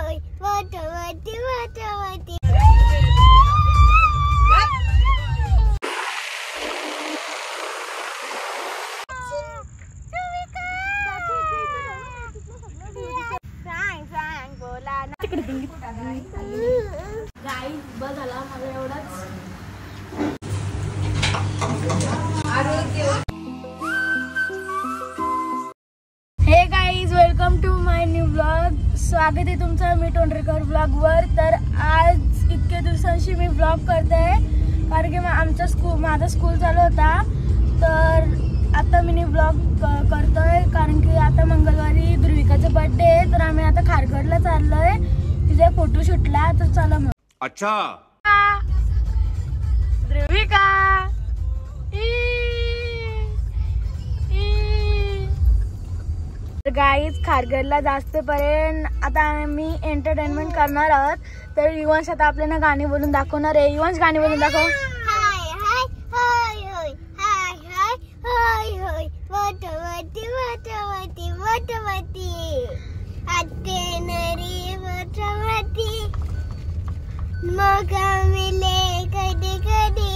होय वटवटी वटवटी. गाईज बस झाला मला एवढाच. Hey guys welcome to my new blog. स्वागत आहे तुमचं मी टोंडरेकर ब्लॉगवर. तर आज इतक्या दिवसांशी मी ब्लॉग करते कारण की माझा स्कूल चालू होता. तर आता मी ब्लॉग करतोय कारण की आता मंगळवारी ध्रुविकाचा बर्थडे आहे. तर आम्ही आता खारघरला चाललोय तिथे फोटोशूटला. तर चला मग. अच्छा ध्रुविका गाईज खारघरला जास्त पर्यंत आता आम्ही एंटरटेनमेंट करणार आहोत. तर युवंश आता आपल्याला गाणी बोलून दाखवणार आहे. युवंश गाणी बोलून दाखव. हाय हाय होय होय हाय हाय होय होय वटवटी वटवटी वटवटी आते नरी वटवटी मग मिले कधी कधी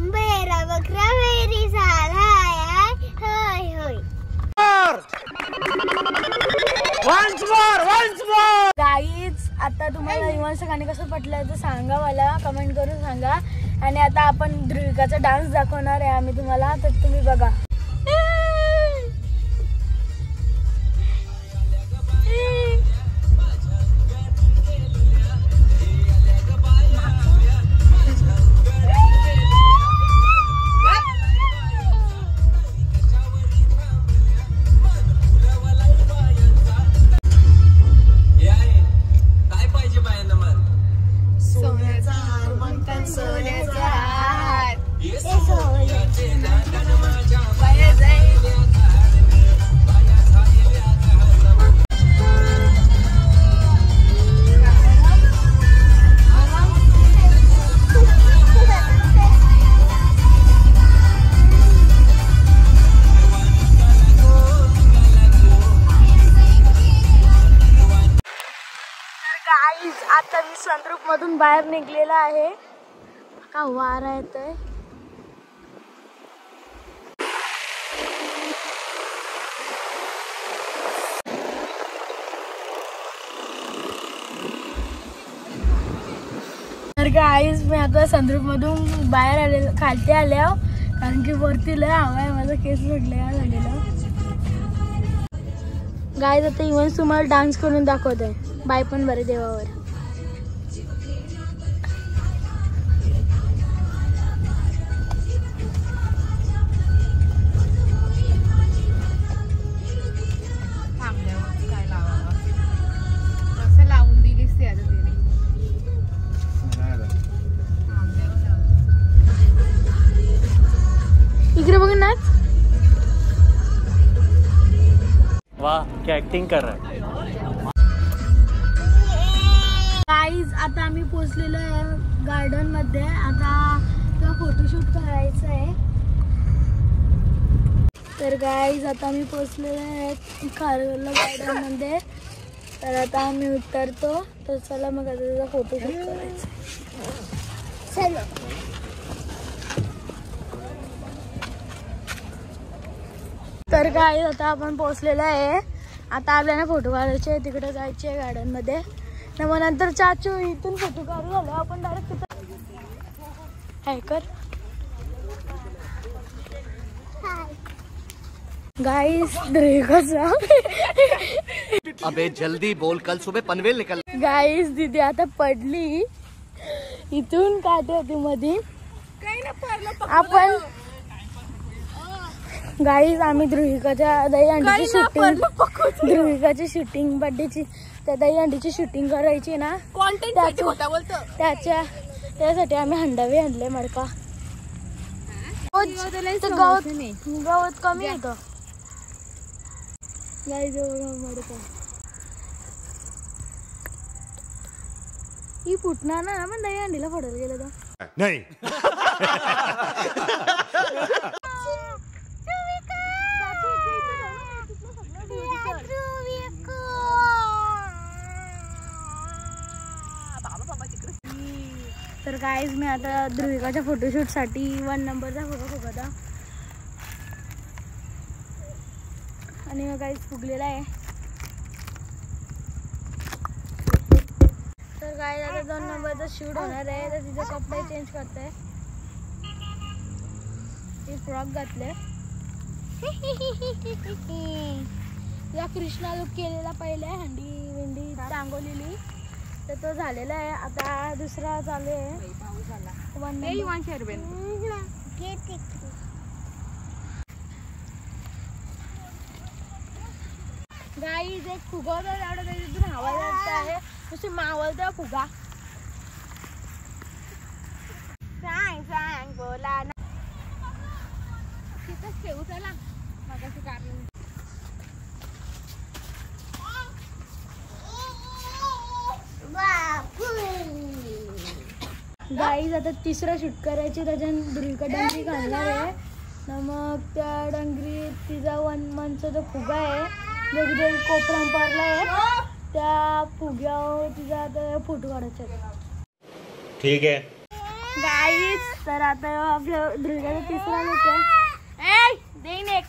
बेरा बकरा मेरी साल हाय हाय होय होय. गाईज आता तुम्हाला युवंश गाणी कसं पटलं तर सांगा, मला कमेंट करून सांगा. आणि आता आपण ध्रुविकाचा डान्स दाखवणार आहे आम्ही तुम्हाला. तर तुम्ही बघा. आता मी संद्रूप मधून बाहेर निघलेला आहे. का वारा येतोय. तर गाईज मी आता संद्रूप मधून बाहेर आले खालती आल्या कारण की वरती लय हवा आहे. माझा केस सुटला झालेला. गाईज आता इव्हन तुम्हाला डान्स करून दाखवतोय. बाय पण बरे देवावर. इकडे बघ नाच. वाह क्या एक्टिंग कर रहा है. गाईज आता आम्ही पोहोचलेलो आहे गार्डन मध्ये. आता फोटोशूट करायचं आहे. तर गाईज आता आम्ही पोहोचलेलो आहे खारघरला गार्डन मध्ये. तर आता आम्ही उतरतो. तर चला मग आता त्याचा फोटोशूट करायचं. चलो. तर गाईज आता आपण पोहोचलेलो आहे. आता आपल्याला फोटो काढायचे तिकडे जायचे आहे गार्डन मध्ये. मग नंतर चाचू इथून फोटो काढू झालो आपण डायरेक्ट तिथं हाय कर. गाइस ध्रुविकाचा अबे जल्दी बोल कल सुबह पनवेल निकल. गाइस दीदी आता पडली इथून काढते होती मध्ये. आपण गाइस आम्ही ध्रुविकाच्या दहीहंडीची शूटिंग ध्रुविकाची शूटिंग बर्थडेची त्या दहीहंडीची शूटिंग करायची ना. त्यासाठी आम्ही हंडावे आणले मडका. गवत कमी होतं मडका. ही फुटणार ना पण दहीहंडीला फोडायला गेलं तर नहीं. तर गाईज मी आता ध्रुविकाच्या फोटोशूटसाठी 1 नंबरचा फोटो फुगवता आणि मग गाईज फुगलेला आहे. तर गाईज आता 2 नंबरचा शूट होणार आहे. तर तिचे कपडे चेंज करते. ती फ्रॉक घातले. या कृष्णा लुक केलेला पहिले हंडी विंडी टांगवलेली तर तो झालेला आहे. आता दुसरा चालू आहे. गाईज एक फुगवता तेवढं त्याच्यातून हवा जास्त आहे. नुसती मावलता फुगा सांग सांग बोला ना तिथंच ठेवू चला मगाशी काढून. गाईज आता तिसरा शूट करायची. त्याच्यानं ध्रुविका डंगरी घालणार आहे. मग त्या डंगरी तिचा 1 मंथचा जो फुगा आहे जो तिथे कोपऱ्यात पडला आहे त्या फुग्यावर तिचा आता फोटो काढायचा आहे. ठीक आहे गाईज तर आता आपल्या ध्रुविकाचा तिसरा लुक आहे. देईन एक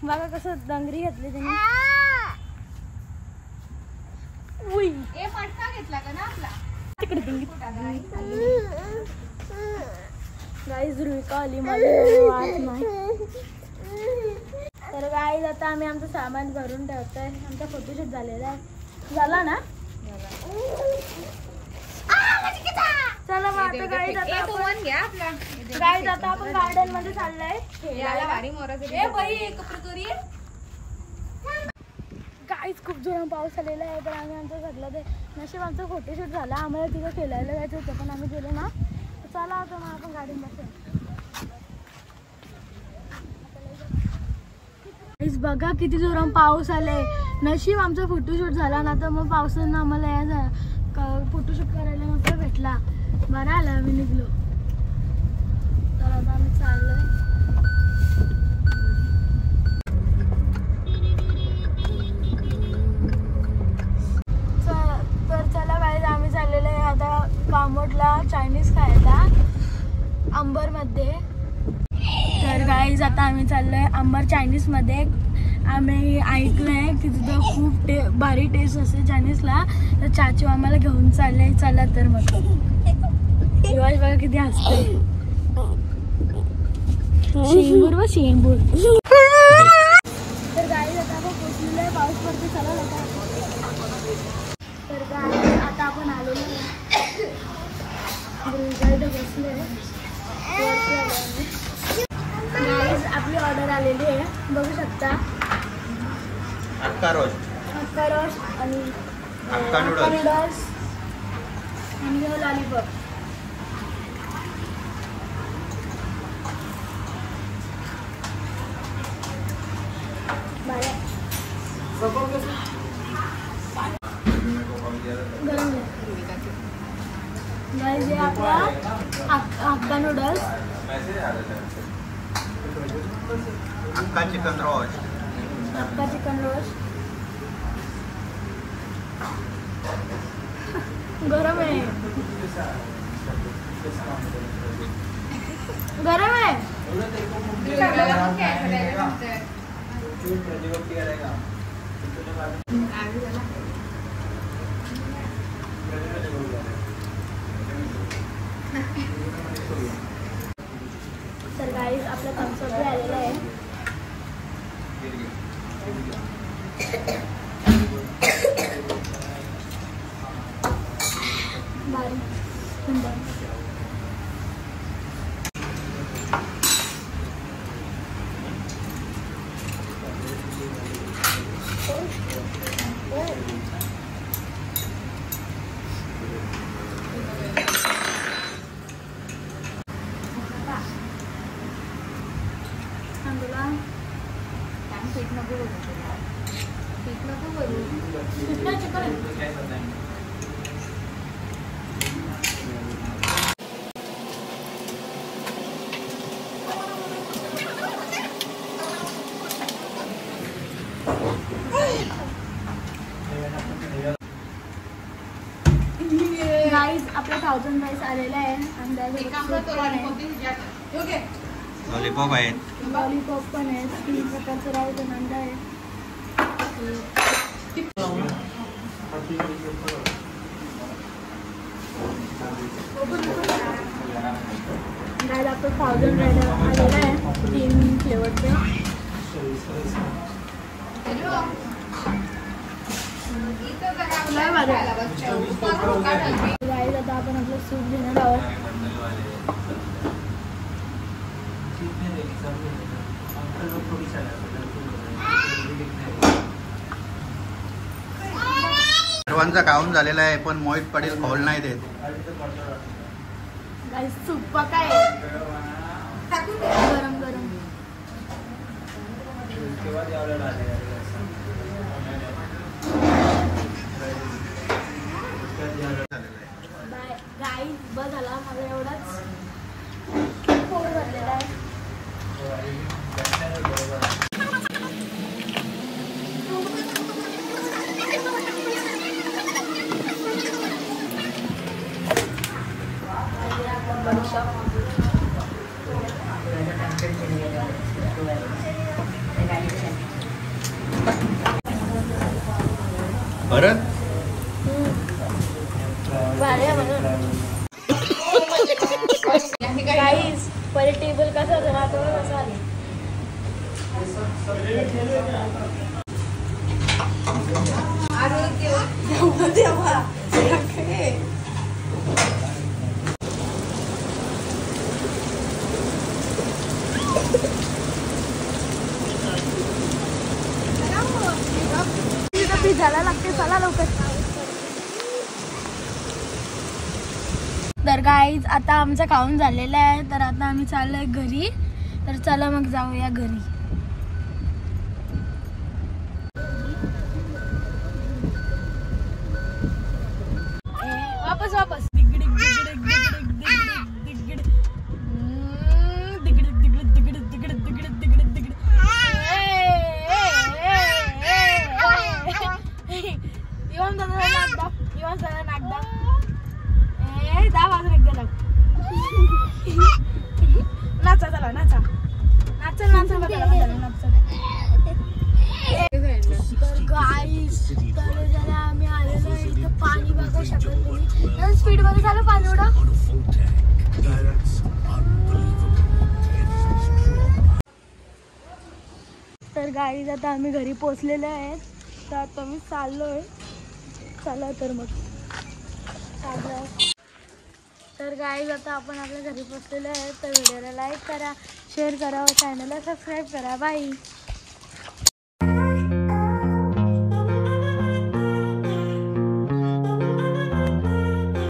बघा कसं डंगरी घातली त्याने. घेतला का ना आपला तिकडे गाईज ध्रुविका आली मला नाही. तर गाईज आता आम्ही आमचं सामान भरून ठेवतोय. आमचा फोटोशूट झालेला आहे. झाला ना चला मग आता गाईज आता आपण गार्डन मध्ये चाललोय. गाईज खूप जोरात पाऊस आलेला आहे. तर आम्ही आमचं सगळं ते नशीब आमचा फोटोशूट झाला. आम्हाला तिथं खेळायला जायचं होतं पण आम्ही गेलो ना. तर चला आता मग आपण गार्डन बसूया. गाईज बघा किती जोरात पाऊस आलाय. नशीब आमचा फोटोशूट झाला ना तर मग पावसानं आम्हाला या फोटोशूट करायला नव्हता भेटला. बरं आला आम्ही निघलो. तर आता आम्ही चाललोय. तर चला गाईज आम्ही चाललेलो आहे आता कामोडला चायनीज खायला अंबरमध्ये. तर गाईज आता आम्ही चाललोय अंबर चायनीजमध्ये. आम्ही ऐकलंय की तिथं खूप भारी टेस्ट असते चायनीजला. तर चाचू आम्हाला घेऊन चालले. चला तर मग शिवाज बघा किती हसते. शेंबूर व शेंबूर. तर गाईज आता आपण पोचलेलो आहे. पाऊस पडते चला लोक. तर गाईज आता आपण आलेलो आहे. बसले गाईज आपली ऑर्डर आलेली आहे बघू शकता. अक्का रोस्ट आणि अक्का नूडल्स आणि लॉलीपॉप. गरम गाईज हे आपला अक्का नूडल्स अक्का चिकन रोस्ट गरम आहे. तर गाईज आपला थम्सअप भी आलेला आहे. भारी सुंदर. गाइस आपला 1000 राईस आलेला आहे. अंदाज लॉलीपॉप आहेत. लॉलीपॉप पण आहे. 3 प्रकारचं राईस अंडा आहे. गाईज आपलं 1000 राईस आलेला आहे 3 फ्लेवरचं. गाईज आता आपण आपलं सूप घेणार आहोत. सर्वांचा खाऊन झालेला आहे पण मोहित पाटील खाऊन नाही देत. गाईज सूप काय गरम गरम. गाईज बस झाला मला एवढाच पोट भरलेला आहे. परत गाईज पहिले टेबल कसा होता आता कसा आला. भिजायला लागते. चला लवकर. तर गाईज आता आमचं खाऊन झालेलं आहे. तर आता आम्ही चाललोय घरी. तर चला मग जाऊया घरी. वापस वापस. येऊन दादा नागदा. येऊन दादा नागदा. नाचा चला नाचा नाचा नाचा नाचा. तर गाईस तर जरा आम्ही आलेलो इथं पाणी बघू शकत तुम्ही. स्पीड मध्ये झालं पाणी एवढं. तर गाईज आता आम्ही घरी पोचलेले आहेत. तर आता मी चाललोय. चला तर मग तर गाईज आता आपण आपल्या घरी पोचलेलो आहे. तर व्हिडिओला लाईक करा, शेअर करा व चॅनलला सबस्क्राईब करा. बाय.